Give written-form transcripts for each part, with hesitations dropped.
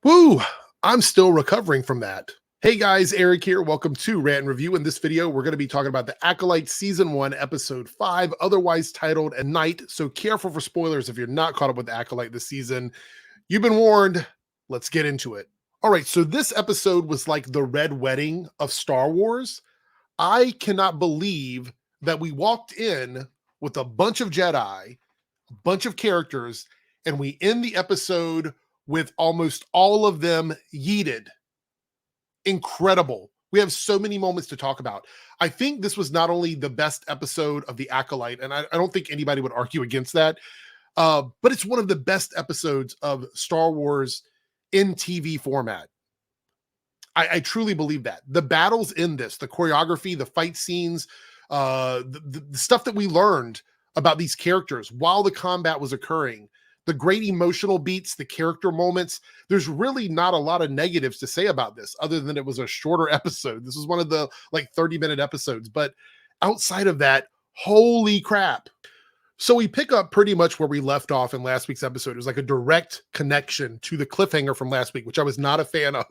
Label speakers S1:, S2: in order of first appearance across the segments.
S1: Woo! I'm still recovering from that. Hey guys, Eric here. Welcome to Rant and Review. In this video, we're going to be talking about the Acolyte Season 1, Episode 5, otherwise titled A Night. So careful for spoilers if you're not caught up with the Acolyte this season. You've been warned. Let's get into it. All right, so this episode was like the Red Wedding of Star Wars. I cannot believe that we walked in with a bunch of Jedi, a bunch of characters, and we end the episode with almost all of them yeeted. Incredible. We have so many moments to talk about. I think this was not only the best episode of The Acolyte, and I don't think anybody would argue against that, but it's one of the best episodes of Star Wars in TV format. I truly believe that. The battles in this, the choreography, the fight scenes, the stuff that we learned about these characters while the combat was occurring, the great emotional beats, the character moments. There's really not a lot of negatives to say about this other than it was a shorter episode. This was one of the like 30-minute episodes, but outside of that, holy crap. So we pick up pretty much where we left off in last week's episode. It was like a direct connection to the cliffhanger from last week, which I was not a fan of.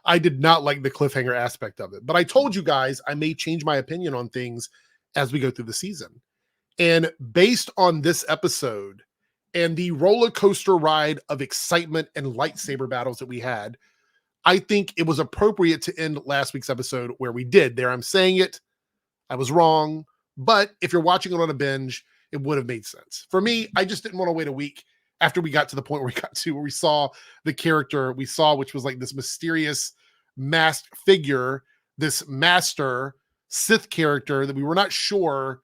S1: I did not like the cliffhanger aspect of it, but I told you guys I may change my opinion on things as we go through the season. And based on this episode and the roller coaster ride of excitement and lightsaber battles that we had, I think it was appropriate to end last week's episode where we did. There, I'm saying it. I was wrong. But if you're watching it on a binge, it would have made sense. For me, I just didn't want to wait a week after we got to the point where we saw the character we saw, which was like this mysterious masked figure, this master Sith character that we were not sure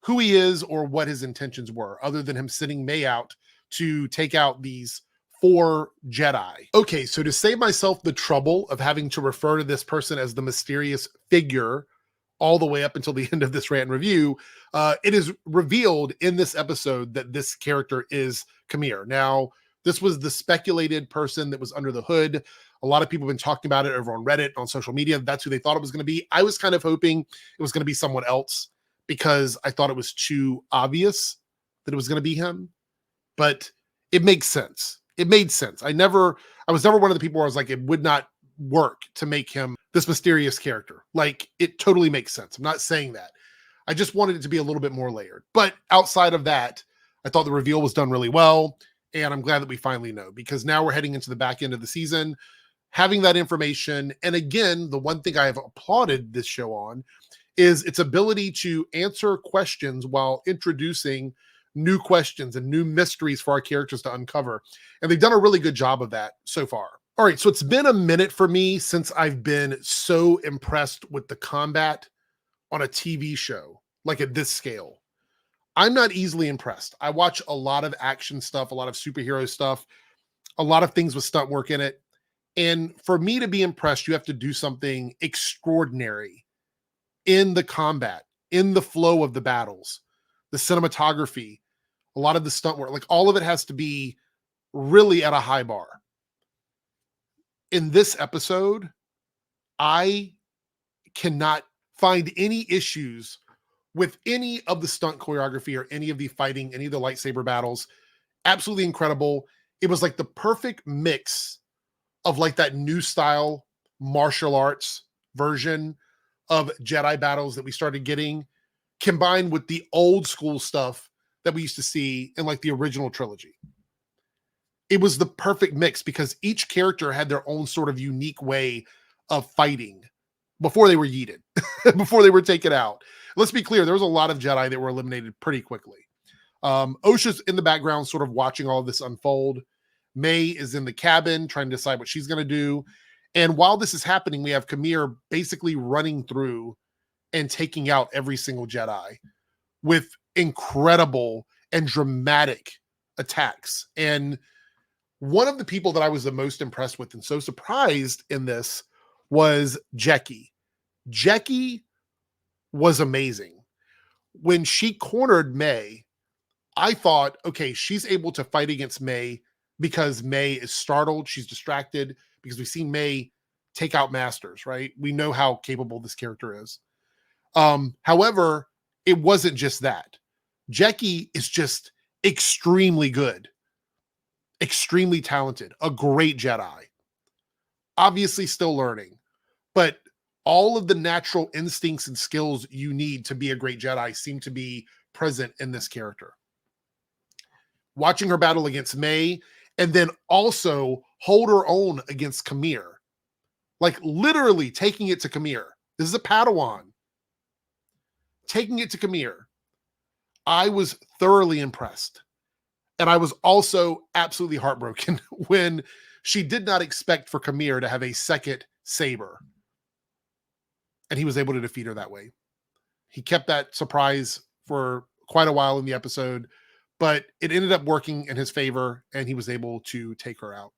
S1: who he is or what his intentions were, other than him sending May out to take out these 4 Jedi. Okay, so to save myself the trouble of having to refer to this person as the mysterious figure all the way up until the end of this rant and review, it is revealed in this episode that this character is Kamir. Now, this was the speculated person that was under the hood. A lot of people have been talking about it over on Reddit, on social media. That's who they thought it was going to be. I was kind of hoping it was going to be someone else because I thought it was too obvious that it was going to be him. But it makes sense. It made sense. I was never one of the people where I was like, it would not work to make him this mysterious character. Like, it totally makes sense. I'm not saying that. I just wanted it to be a little bit more layered. But outside of that, I thought the reveal was done really well. And I'm glad that we finally know, because now we're heading into the back end of the season, having that information. And again, the one thing I have applauded this show on is its ability to answer questions while introducing new questions and new mysteries for our characters to uncover. And they've done a really good job of that so far. All right, so it's been a minute for me since I've been so impressed with the combat on a TV show, like at this scale. I'm not easily impressed. I watch a lot of action stuff, a lot of superhero stuff, a lot of things with stunt work in it. And for me to be impressed, you have to do something extraordinary in the combat, in the flow of the battles, the cinematography, a lot of the stunt work, like all of it has to be really at a high bar. In this episode, I cannot find any issues with any of the stunt choreography or any of the fighting, any of the lightsaber battles. Absolutely incredible. It was like the perfect mix of like that new style martial arts version of Jedi battles that we started getting, combined with the old school stuff that we used to see in like the original trilogy. It was the perfect mix because each character had their own sort of unique way of fighting before they were yeeted, before they were taken out. Let's be clear, there was a lot of Jedi that were eliminated pretty quickly. Osha's in the background sort of watching all of this unfold. May is in the cabin trying to decide what she's going to do. And while this is happening, we have Kamir basically running through and taking out every single Jedi with incredible and dramatic attacks. And one of the people that I was the most impressed with and so surprised in this was Jecki. Jecki was amazing. When she cornered May, I thought, okay, she's able to fight against May because May is startled. She's distracted because we've seen May take out masters, right? We know how capable this character is. However, it wasn't just that. Jecki is just extremely good, extremely talented, a great Jedi. obviously still learning, but all of the natural instincts and skills you need to be a great Jedi seem to be present in this character. Watching her battle against May, and then also hold her own against Kamir, like literally taking it to Kamir. This is a Padawan. Taking it to Kamir. I was thoroughly impressed. And I was also absolutely heartbroken when she did not expect for Kamir to have a second saber. And he was able to defeat her that way. He kept that surprise for quite a while in the episode, but it ended up working in his favor, and he was able to take her out.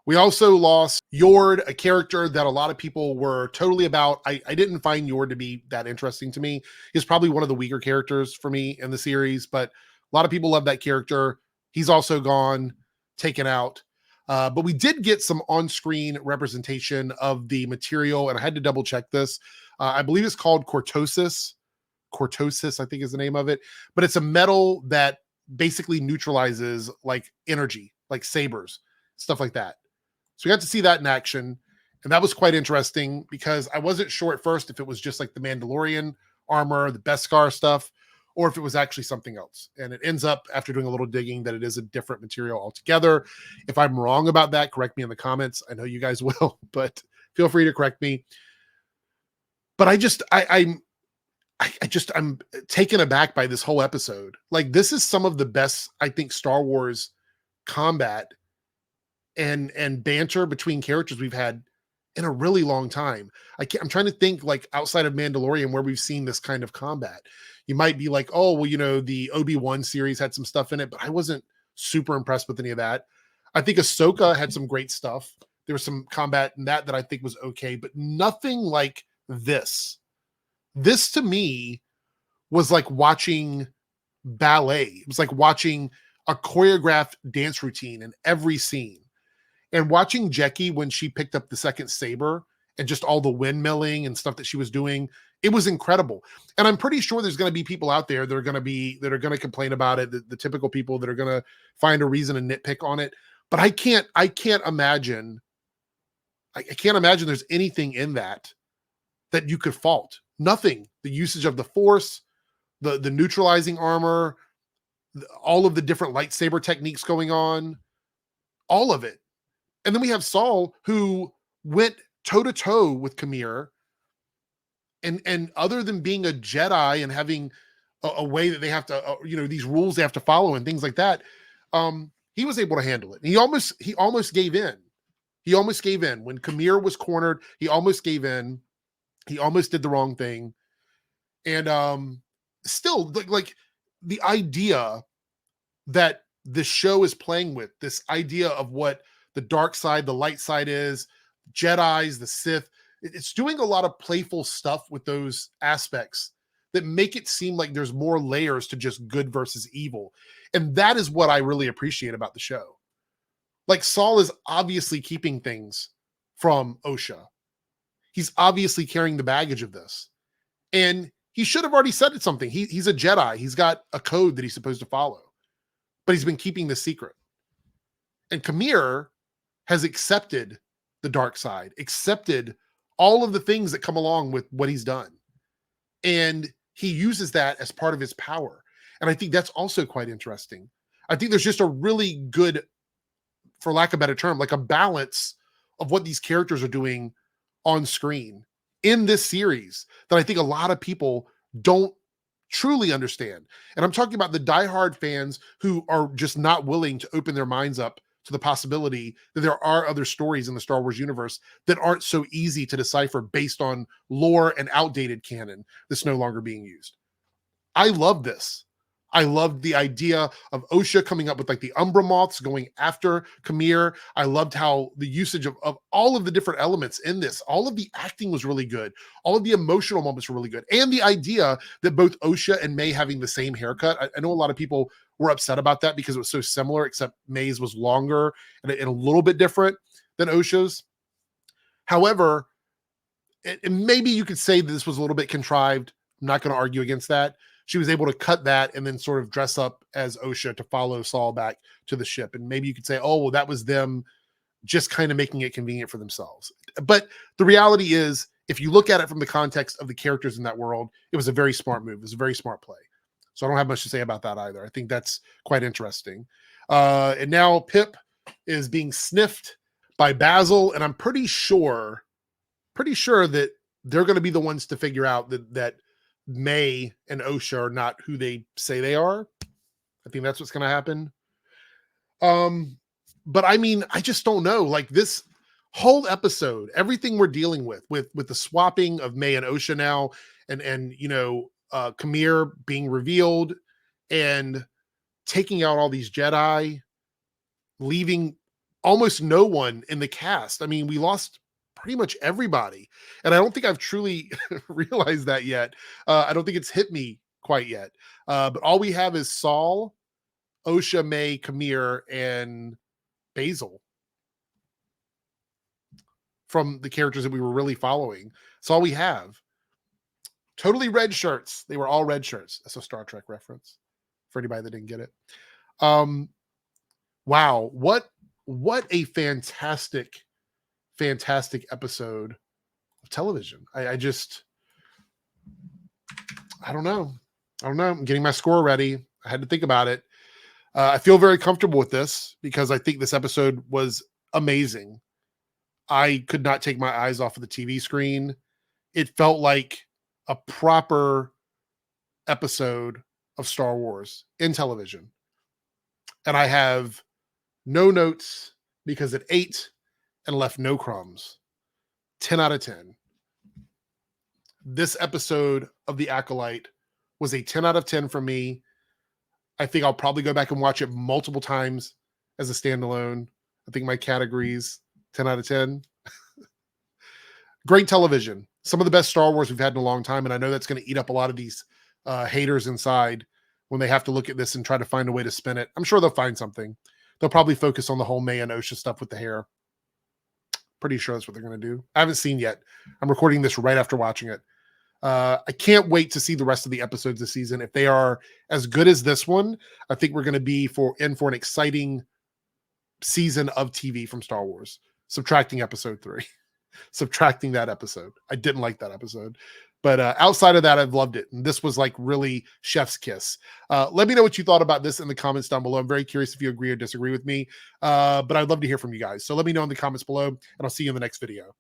S1: We also lost Yord, a character that a lot of people were totally about. I didn't find Yord to be that interesting to me. He's probably one of the weaker characters for me in the series, but a lot of people love that character. He's also gone, taken out. But we did get some on-screen representation of the material, and I had to double check this. I believe it's called cortosis. Cortosis, I think is the name of it. But it's a metal that basically neutralizes like energy, like sabers, stuff like that. So we got to see that in action, and that was quite interesting because I wasn't sure at first if it was just like the Mandalorian armor, the Beskar stuff, or if it was actually something else. And it ends up, after doing a little digging, that it is a different material altogether. If I'm wrong about that, correct me in the comments. I know you guys will, but feel free to correct me. But I'm taken aback by this whole episode. Like, this is some of the best, I think, Star Wars combat and banter between characters we've had in a really long time. I'm trying to think, like, outside of Mandalorian, where we've seen this kind of combat. You might be like, oh, well, you know, the Obi-Wan series had some stuff in it, but I wasn't super impressed with any of that. I think Ahsoka had some great stuff. There was some combat in that I think was okay, but nothing like this. This to me was like watching ballet. It was like watching a choreographed dance routine in every scene. And watching Jecki when she picked up the second saber and just all the windmilling and stuff that she was doing, it was incredible. And I'm pretty sure there's going to be people out there that are going to complain about it, the typical people that are going to find a reason to nitpick on it. But I can't imagine there's anything in that you could fault. Nothing. The usage of the Force, the neutralizing armor, all of the different lightsaber techniques going on, all of it. And then we have Saul, who went toe-to-toe with Kamir, and other than being a Jedi and having a way that they have to, these rules they have to follow and things like that, he was able to handle it. And he almost gave in. He almost gave in. When Kamir was cornered, he almost gave in. He almost did the wrong thing. And still, like the idea that the show is playing with, this idea of what the dark side, the light side is, Jedis, the Sith, it's doing a lot of playful stuff with those aspects that make it seem like there's more layers to just good versus evil. And that is what I really appreciate about the show. Like, Saul is obviously keeping things from Osha. He's obviously carrying the baggage of this. And he should have already said something. He's a Jedi. He's got a code that he's supposed to follow. But he's been keeping the secret. And Kamir has accepted the dark side, accepted all of the things that come along with what he's done. And he uses that as part of his power. And I think that's also quite interesting. I think there's just a really good, for lack of a better term, like a balance of what these characters are doing on screen in this series that I think a lot of people don't truly understand. And I'm talking about the diehard fans who are just not willing to open their minds up to the possibility that there are other stories in the Star Wars universe that aren't so easy to decipher based on lore and outdated canon that's no longer being used. I love this. I loved the idea of Osha coming up with like the Umbra Moths going after Kamir. I loved how the usage of all of the different elements in this, all of the acting was really good. All of the emotional moments were really good. And the idea that both Osha and May having the same haircut. I know a lot of people were upset about that because it was so similar, except May's was longer and a little bit different than Osha's. However, and maybe you could say that this was a little bit contrived. I'm not going to argue against that. She was able to cut that and then sort of dress up as Osha to follow Saul back to the ship. And maybe you could say, oh, well, that was them just kind of making it convenient for themselves. But the reality is, if you look at it from the context of the characters in that world, it was a very smart move. It was a very smart play. So I don't have much to say about that either. I think that's quite interesting. And now Pip is being sniffed by Basil, and I'm pretty sure that they're going to be the ones to figure out that May and Osha are not who they say they are. I think that's what's going to happen. But I mean, I just don't know. Like, this whole episode, everything we're dealing with the swapping of May and Osha now, and you know, Kamir being revealed and taking out all these Jedi, leaving almost no one in the cast. I mean, we lost pretty much everybody, and I don't think I've truly realized that yet. I don't think it's hit me quite yet. But all we have is Saul, Osha, May, Kamir, and Basil from the characters that we were really following. That's all we have. Totally red shirts. They were all red shirts. That's a Star Trek reference for anybody that didn't get it. Wow. What a fantastic episode of television. I don't know. I'm getting my score ready. I had to think about it. I feel very comfortable with this because I think this episode was amazing. I could not take my eyes off of the TV screen. It felt like a proper episode of Star Wars in television. And I have no notes because it ate and left no crumbs. 10 out of 10. This episode of The Acolyte was a 10 out of 10 for me. I think I'll probably go back and watch it multiple times as a standalone. I think my categories 10 out of 10. Great television. Some of the best Star Wars we've had in a long time. And I know that's going to eat up a lot of these haters inside when they have to look at this and try to find a way to spin it. I'm sure they'll find something. They'll probably focus on the whole May and Osha stuff with the hair. Pretty sure that's what they're going to do. I haven't seen yet. I'm recording this right after watching it. I can't wait to see the rest of the episodes this season. If they are as good as this one, I think we're going to be in for an exciting season of TV from Star Wars. Subtracting episode 3. Subtracting that episode. I didn't like that episode. But outside of that, I've loved it. And this was like really chef's kiss. Let me know what you thought about this in the comments down below. I'm very curious if you agree or disagree with me. But I'd love to hear from you guys. So let me know in the comments below, and I'll see you in the next video.